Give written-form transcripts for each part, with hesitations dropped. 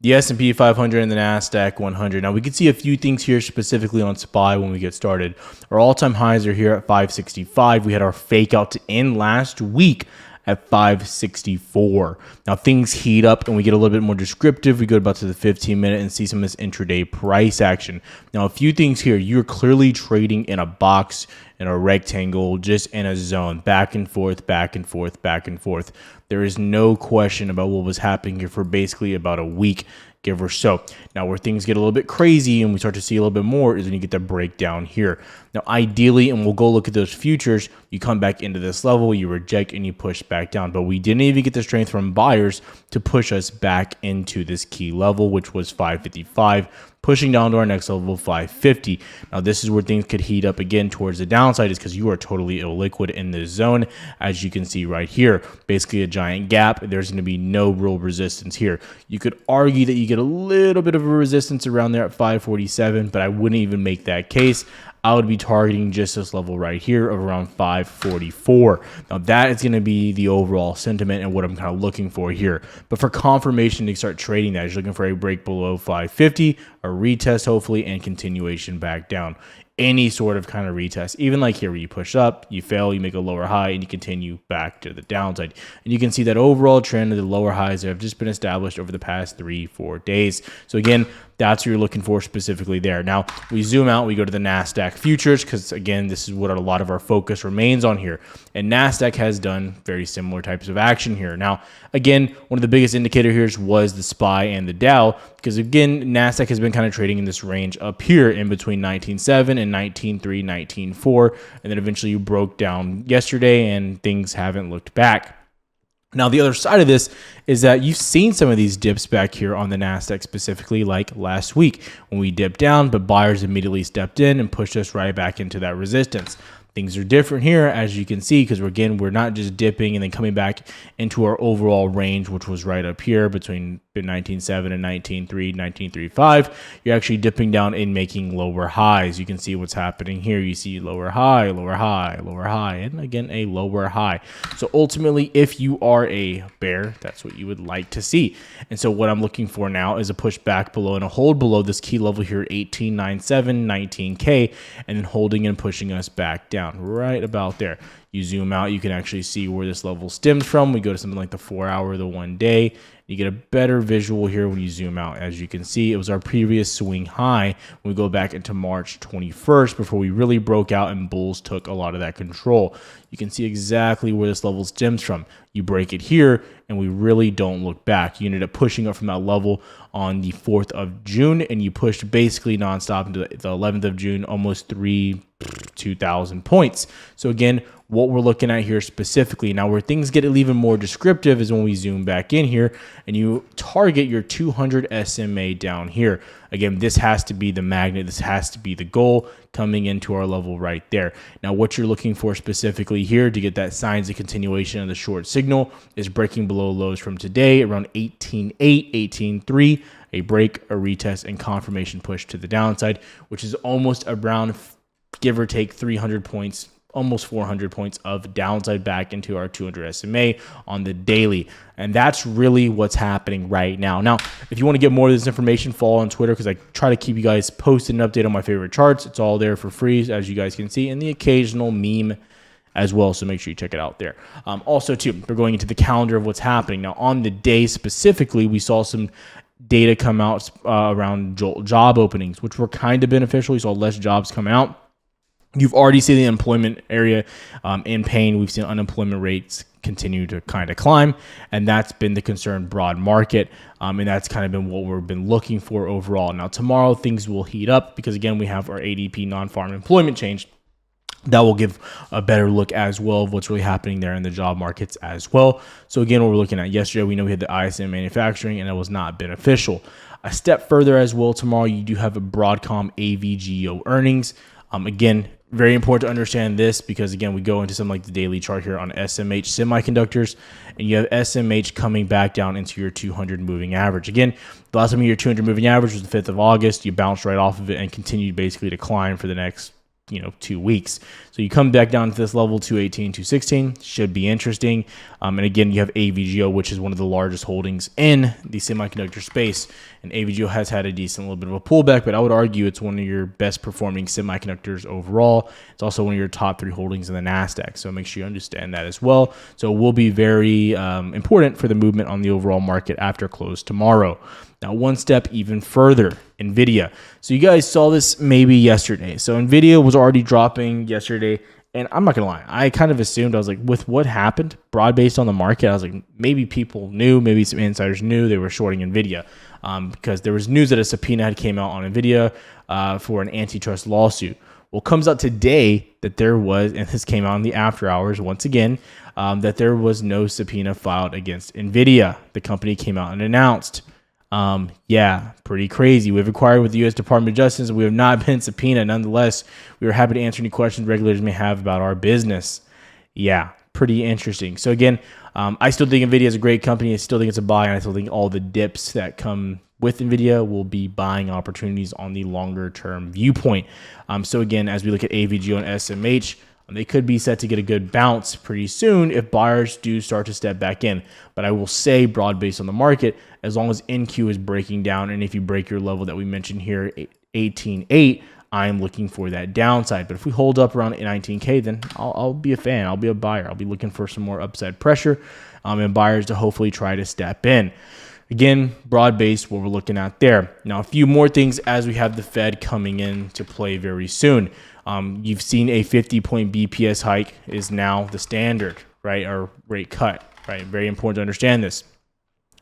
the S&P 500 and the Nasdaq 100. Now we can see a few things here specifically on SPY when we get started. Our all-time highs are here at 565. We had our fake out to end last week at 564. Now things heat up and we get a little bit more descriptive. We go about to the 15-minute and see some of this intraday price action. Now a few things here. You're clearly trading in a box, in a rectangle, just in a zone, back and forth, back and forth, back and forth. There is no question about what was happening here for basically about a week, give or so. Now where things get a little bit crazy and we start to see a little bit more is when you get the breakdown here. Now ideally, and we'll go look at those futures, you come back into this level, you reject and you push back down. But we didn't even get the strength from buyers to push us back into this key level, which was 555, pushing down to our next level, 550. Now this is where things could heat up again towards the downside, is because you are totally illiquid in this zone, as you can see right here. Basically a giant gap. There's going to be no real resistance here. You could argue that you get a little bit of a resistance around there at 547, but I wouldn't even make that case. I would be targeting just this level right here of around 544. Now that is going to be the overall sentiment and what I'm kind of looking for here. But for confirmation to start trading that, you're looking for a break below 550, a retest hopefully, and continuation back down. Any sort of kind of retest, even like here where you push up, you fail, you make a lower high, and you continue back to the downside. And you can see that overall trend of the lower highs that have just been established over the past 3-4 days. So again, that's what you're looking for specifically there. Now we zoom out, we go to the Nasdaq futures, because again, this is what a lot of our focus remains on here. And Nasdaq has done very similar types of action here. Now, again, one of the biggest indicator here was the SPY and the Dow, because again, Nasdaq has been kind of trading in this range up here in between 19.7 and 19.3, 19.4, and then eventually you broke down yesterday and things haven't looked back. Now, the other side of this is that you've seen some of these dips back here on the Nasdaq specifically, like last week when we dipped down, but buyers immediately stepped in and pushed us right back into that resistance. Things are different here, as you can see, because we're not just dipping and then coming back into our overall range, which was right up here between 19.7 and 19.3, 19.35. You're actually dipping down and making lower highs. You can see what's happening here. You see lower high, lower high, lower high, and again, a lower high. So ultimately, if you are a bear, that's what you would like to see. And so what I'm looking for now is a push back below and a hold below this key level here at 18.97, 19K, and then holding and pushing us back down right about there. You zoom out, you can actually see where this level stems from. We go to something like the 4 hour, the 1 day. You get a better visual here when you zoom out. As you can see, it was our previous swing high when we go back into March 21st before we really broke out and bulls took a lot of that control. You can see exactly where this level stems from. You break it here and we really don't look back. You ended up pushing up from that level on the 4th of June and you pushed basically nonstop into the 11th of June, almost 2,000 points. So again, what we're looking at here specifically. Now where things get even more descriptive is when we zoom back in here and you target your 200 SMA down here. Again, this has to be the magnet. This has to be the goal coming into our level right there. Now what you're looking for specifically here to get that signs of continuation of the short signal is breaking below lows from today around 18.8, 18.3, a break, a retest, and confirmation push to the downside, which is almost around, give or take, 300 points, almost 400 points of downside back into our 200 SMA on the daily. And that's really what's happening right now. Now, if you want to get more of this information, follow on Twitter, because I try to keep you guys posted and update on my favorite charts. It's all there for free, as you guys can see, and the occasional meme as well. So make sure you check it out there. Also, too, we're going into the calendar of what's happening. Now, on the day specifically, we saw some data come out around job openings, which were kind of beneficial. We saw less jobs come out. You've already seen the employment area in pain. We've seen unemployment rates continue to kind of climb, and that's been the concern broad market, and that's kind of been what we've been looking for overall. Now, tomorrow things will heat up because, again, we have our ADP non-farm employment change. That will give a better look as well of what's really happening there in the job markets as well. So again, what we're looking at yesterday, we know we had the ISM manufacturing, and it was not beneficial. A step further as well, tomorrow you do have a Broadcom AVGO earnings. Again, very important to understand this because, again, we go into something like the daily chart here on SMH semiconductors, and you have SMH coming back down into your 200 moving average. Again, the last time your 200 moving average was the 5th of August. You bounced right off of it and continued basically to climb for the next 2 weeks. So you come back down to this level, 218, 216, should be interesting. And again, you have AVGO, which is one of the largest holdings in the semiconductor space. And AVGO has had a decent little bit of a pullback, but I would argue it's one of your best performing semiconductors overall. It's also one of your top 3 holdings in the Nasdaq. So make sure you understand that as well. So it will be very important for the movement on the overall market after close tomorrow. Now, one step even further, Nvidia. So you guys saw this maybe yesterday. So Nvidia was already dropping yesterday. And I'm not going to lie, I kind of assumed, I was like, with what happened broad-based on the market, I was like, maybe people knew, maybe some insiders knew they were shorting Nvidia because there was news that a subpoena had came out on Nvidia for an antitrust lawsuit. Well, it comes out today that there was, and this came out in the after hours once again, that there was no subpoena filed against Nvidia. The company came out and announced. Yeah, pretty crazy. We've inquired with the U.S. Department of Justice. We have not been subpoenaed. Nonetheless, we are happy to answer any questions regulators may have about our business. Yeah, pretty interesting. So again, I still think Nvidia is a great company. I still think it's a buy, and I still think all the dips that come with Nvidia will be buying opportunities on the longer term viewpoint. So again, as we look at AVGO and SMH, they could be set to get a good bounce pretty soon if buyers do start to step back in. But I will say broad based on the market, as long as NQ is breaking down, and if you break your level that we mentioned here, 18.8, I am looking for that downside. But if we hold up around 19K, then I'll be a fan. I'll be a buyer. I'll be looking for some more upside pressure and buyers to hopefully try to step in. Again, broad-based, what we're looking at there. Now, a few more things as we have the Fed coming in to play very soon. You've seen a 50-point BPS hike is now the standard, right? Or rate cut, right? Very important to understand this.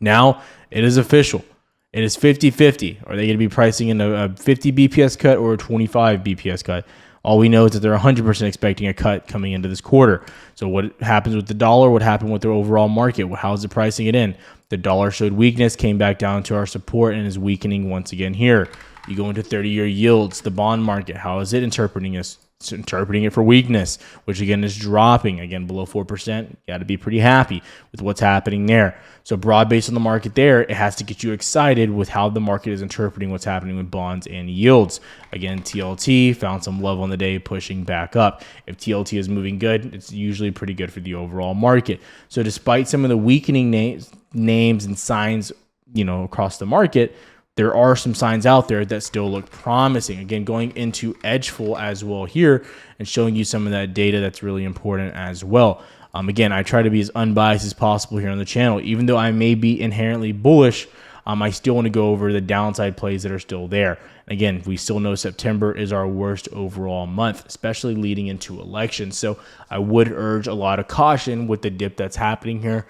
Now, it is official. It is 50-50. Are they going to be pricing in a 50 BPS cut or a 25 BPS cut? All we know is that they're 100% expecting a cut coming into this quarter. So what happens with the dollar? What happened with the overall market? How is it pricing it in? The dollar showed weakness, came back down to our support, and is weakening once again here. You go into 30-year yields, the bond market. How is it interpreting this? It's interpreting it for weakness, which again is dropping again below 4%. You got to be pretty happy with what's happening there. So broad based on the market there, it has to get you excited with how the market is interpreting what's happening with bonds and yields. Again, TLT found some level in the day, pushing back up. If TLT is moving good, it's usually pretty good for the overall market. So despite some of the weakening names and signs, across the market, there are some signs out there that still look promising. Again, going into Edgeful as well here and showing you some of that data that's really important as well. Again, I try to be as unbiased as possible here on the channel. Even though I may be inherently bullish, I still want to go over the downside plays that are still there. Again, we still know September is our worst overall month, especially leading into elections. So I would urge a lot of caution with the dip that's happening here,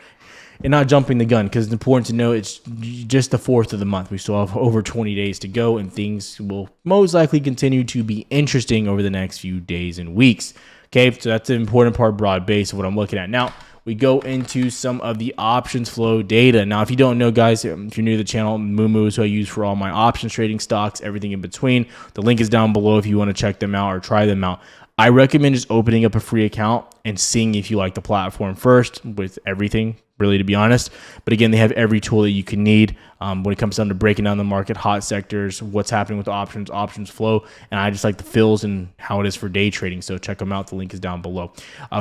and not jumping the gun, because it's important to know it's just the 4th of the month. We still have over 20 days to go, and things will most likely continue to be interesting over the next few days and weeks. Okay, so that's the important part, broad base of what I'm looking at. Now, we go into some of the options flow data. Now, if you don't know, guys, if you're new to the channel, Moo is who I use for all my options trading, stocks, everything in between. The link is down below if you want to check them out or try them out. I recommend just opening up a free account and seeing if you like the platform first with everything, really, to be honest. But again, they have every tool that you can need when it comes down to breaking down the market, hot sectors, what's happening with the options flow. And I just like the fills and how it is for day trading. So check them out. The link is down below.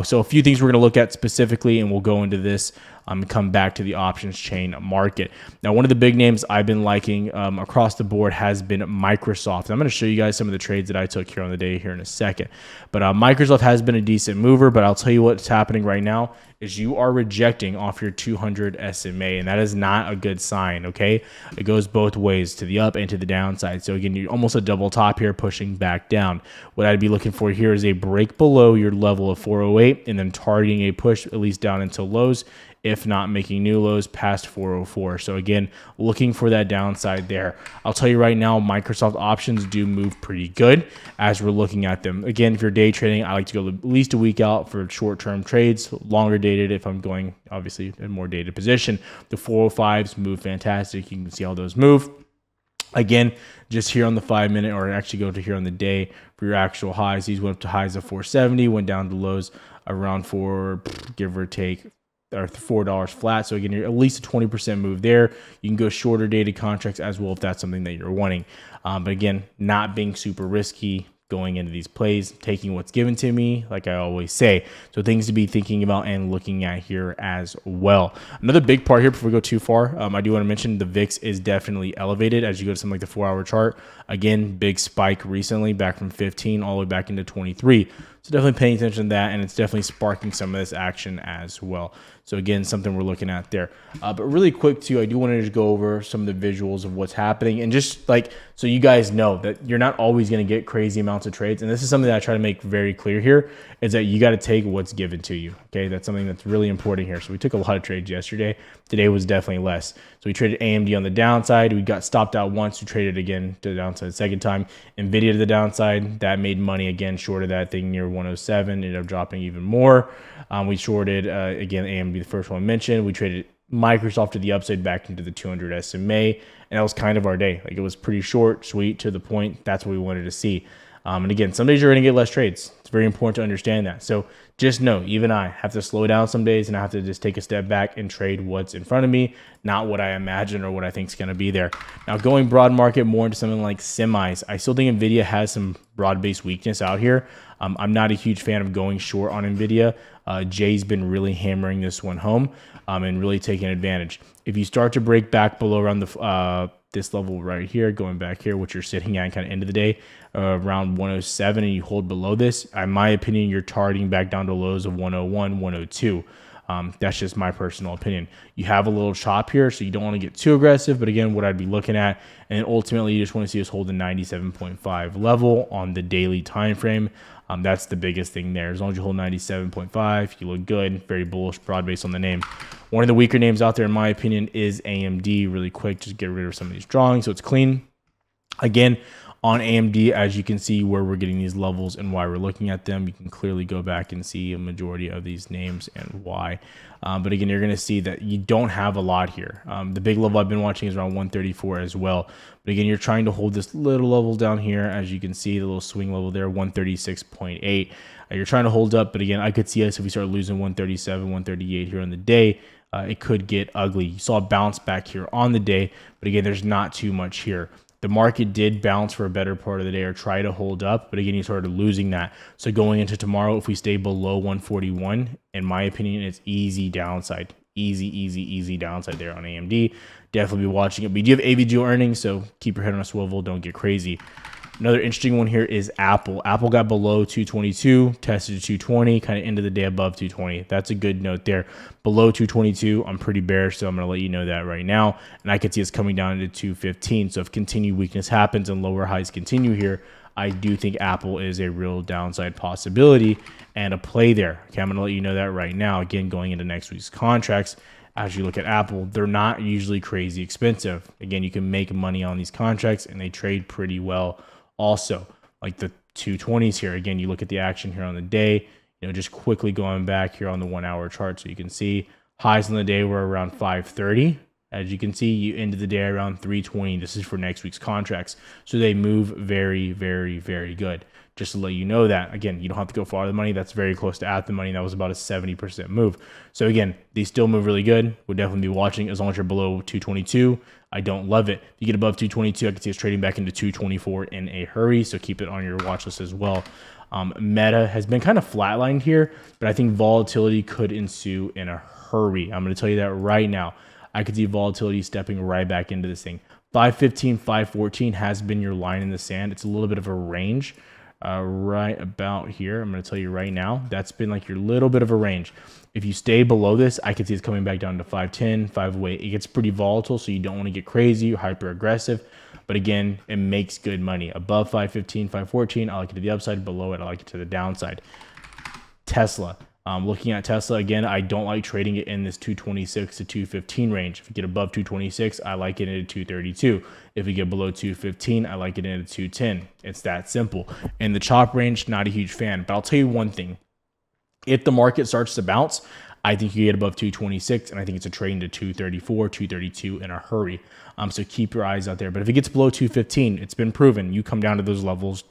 So a few things we're going to look at specifically, and we'll go into this and come back to the options chain market. Now, one of the big names I've been liking across the board has been Microsoft. I'm going to show you guys some of the trades that I took here on the day here in a second. But Microsoft has been a decent mover, but I'll tell you what's happening right now is you are rejecting off your 200 SMA, and that is not a good sign, okay? It goes both ways, to the up and to the downside. So again, you're almost a double top here, pushing back down. What I'd be looking for here is a break below your level of 408 and then targeting a push at least down into lows, if not making new lows past 404. So again, looking for that downside there. I'll tell you right now, Microsoft options do move pretty good as we're looking at them. Again, if you're day trading, I like to go at least a week out for short-term trades, longer dated if I'm going, obviously, in more dated position. The 405s move fantastic. You can see how those move. Again, just here on the 5-minute, or actually go to here on the day for your actual highs. These went up to highs of 470, went down to lows around 4, give or take, or $4 flat. So again, you're at least a 20% move there. You can go shorter dated contracts as well if that's something that you're wanting. But again, not being super risky, going into these plays, taking what's given to me, like I always say. So things to be thinking about and looking at here as well. Another big part here before we go too far, I do want to mention the VIX is definitely elevated as you go to something like the 4-hour chart. Again, big spike recently, back from 15 all the way back into 23. So definitely paying attention to that, and it's definitely sparking some of this action as well. So again, something we're looking at there. But really quick too, I do want to just go over some of the visuals of what's happening, and just like so you guys know that you're not always going to get crazy amounts of trades. And this is something that I try to make very clear here, is that you got to take what's given to you. Okay, that's something that's really important here. So we took a lot of trades yesterday. Today was definitely less. So we traded AMD on the downside. We got stopped out once. We traded again to the downside the second time. Nvidia to the downside. That made money again, shorted that thing near 107. Ended up dropping even more. We shorted again AMD, the first one I mentioned. We traded Microsoft to the upside back into the 200 SMA, and that was kind of our day. Like, it was pretty short, sweet, to the point. That's what we wanted to see. And again, some days you're going to get less trades. It's very important to understand that. So just know, even I have to slow down some days, and I have to just take a step back and trade what's in front of me, not what I imagine or what I think is going to be there. Now, going broad market more into something like semis, I still think Nvidia has some broad-based weakness out here. I'm not a huge fan of going short on Nvidia. Jay's been really hammering this one home and really taking advantage. If you start to break back below around the this level right here, going back here, which you're sitting at kind of end of the day, around 107, and you hold below this, in my opinion, you're targeting back down to lows of 101, 102. That's just my personal opinion. You have a little chop here, so you don't want to get too aggressive. But again, what I'd be looking at, and ultimately you just want to see us hold the 97.5 level on the daily time frame. That's the biggest thing there. As long as you hold 97.5, you look good. Very bullish, broad base on the name. One of the weaker names out there, in my opinion, is AMD. Really quick, just get rid of some of these drawings so it's clean. Again, on AMD, as you can see where we're getting these levels and why we're looking at them, you can clearly go back and see a majority of these names and why. But again, you're going to see that you don't have a lot here. The big level I've been watching is around 134 as well. But again, you're trying to hold this little level down here. As you can see, the little swing level there, 136.8. You're trying to hold up. But again, I could see us if we start losing 137, 138 here on the day, it could get ugly. You saw a bounce back here on the day. But again, there's not too much here. The market did bounce for a better part of the day or try to hold up, but again, you started losing that. So going into tomorrow, if we stay below 141, in my opinion, it's easy downside. Easy downside there on AMD. Definitely be watching it. But you do have AVGO earnings, so keep your head on a swivel. Don't get crazy. Another interesting one here is Apple. Apple got below 222, tested to 220, kind of ended the day above 220. That's a good note there. Below 222, I'm pretty bearish, so I'm going to let you know that right now. And I could see us coming down to 215. So if continued weakness happens and lower highs continue here, I do think Apple is a real downside possibility and a play there. Okay, I'm going to let you know that right now. Again, going into next week's contracts, as you look at Apple, they're not usually crazy expensive. Again, you can make money on these contracts, and they trade pretty well. Also, like the 220s here, again, you look at the action here on the day, just quickly going back here on the 1 hour chart. So you can see highs on the day were around 530. As you can see, you ended the day around 320. This is for next week's contracts. So they move very, very, very good. Just to let you know that, again, you don't have to go far the money. That's very close to at the money. That was about a 70% move. So again, these still move really good. We'll definitely be watching as long as you're below 222. I don't love it. If you get above 222, I can see us trading back into 224 in a hurry. So keep it on your watch list as well. Meta has been kind of flatlined here, but I think volatility could ensue in a hurry. I'm going to tell you that right now. I could see volatility stepping right back into this thing. 515, 514 has been your line in the sand. It's a little bit of a range right about here. I'm going to tell you right now, that's been like your little bit of a range. If you stay below this, I could see it's coming back down to 510, 508. It gets pretty volatile, so you don't want to get crazy or hyper aggressive. But again, it makes good money. Above 515, 514, I like it to the upside. Below it, I like it to the downside. Tesla. Looking at Tesla, again, I don't like trading it in this 226 to 215 range. If you get above 226, I like it into 232. If we get below 215, I like it into 210. It's that simple. In the chop range, not a huge fan. But I'll tell you one thing. If the market starts to bounce, I think you get above 226, and I think it's a trade to 234, 232 in a hurry. So keep your eyes out there. But if it gets below 215, it's been proven. You come down to those levels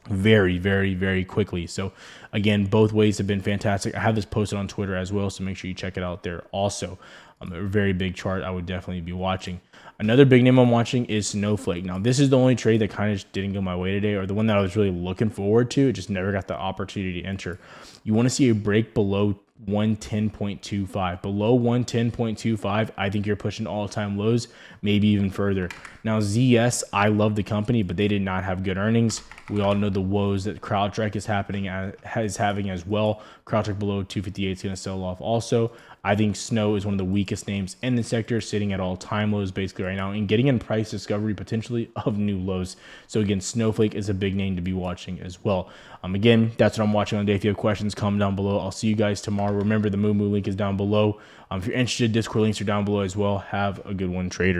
very, very, very quickly. So again, both ways have been fantastic. I have this posted on Twitter as well, so make sure you check it out there also. A very big chart I would definitely be watching. Another big name I'm watching is Snowflake. Now, this is the only trade that kind of just didn't go my way today, or the one that I was really looking forward to. It just never got the opportunity to enter. You want to see a break below 110.25. Below 110.25, I think you're pushing all-time lows, maybe even further. Now, ZS, I love the company, but they did not have good earnings. We all know the woes that CrowdStrike is having as well. CrowdStrike below 258 is going to sell off also. I think Snow is one of the weakest names in the sector, sitting at all-time lows basically right now and getting in price discovery potentially of new lows. So again, Snowflake is a big name to be watching as well. Again, that's what I'm watching on the day. If you have questions, comment down below. I'll see you guys tomorrow. Remember, the Moo link is down below. If you're interested, Discord links are down below as well. Have a good one, traders.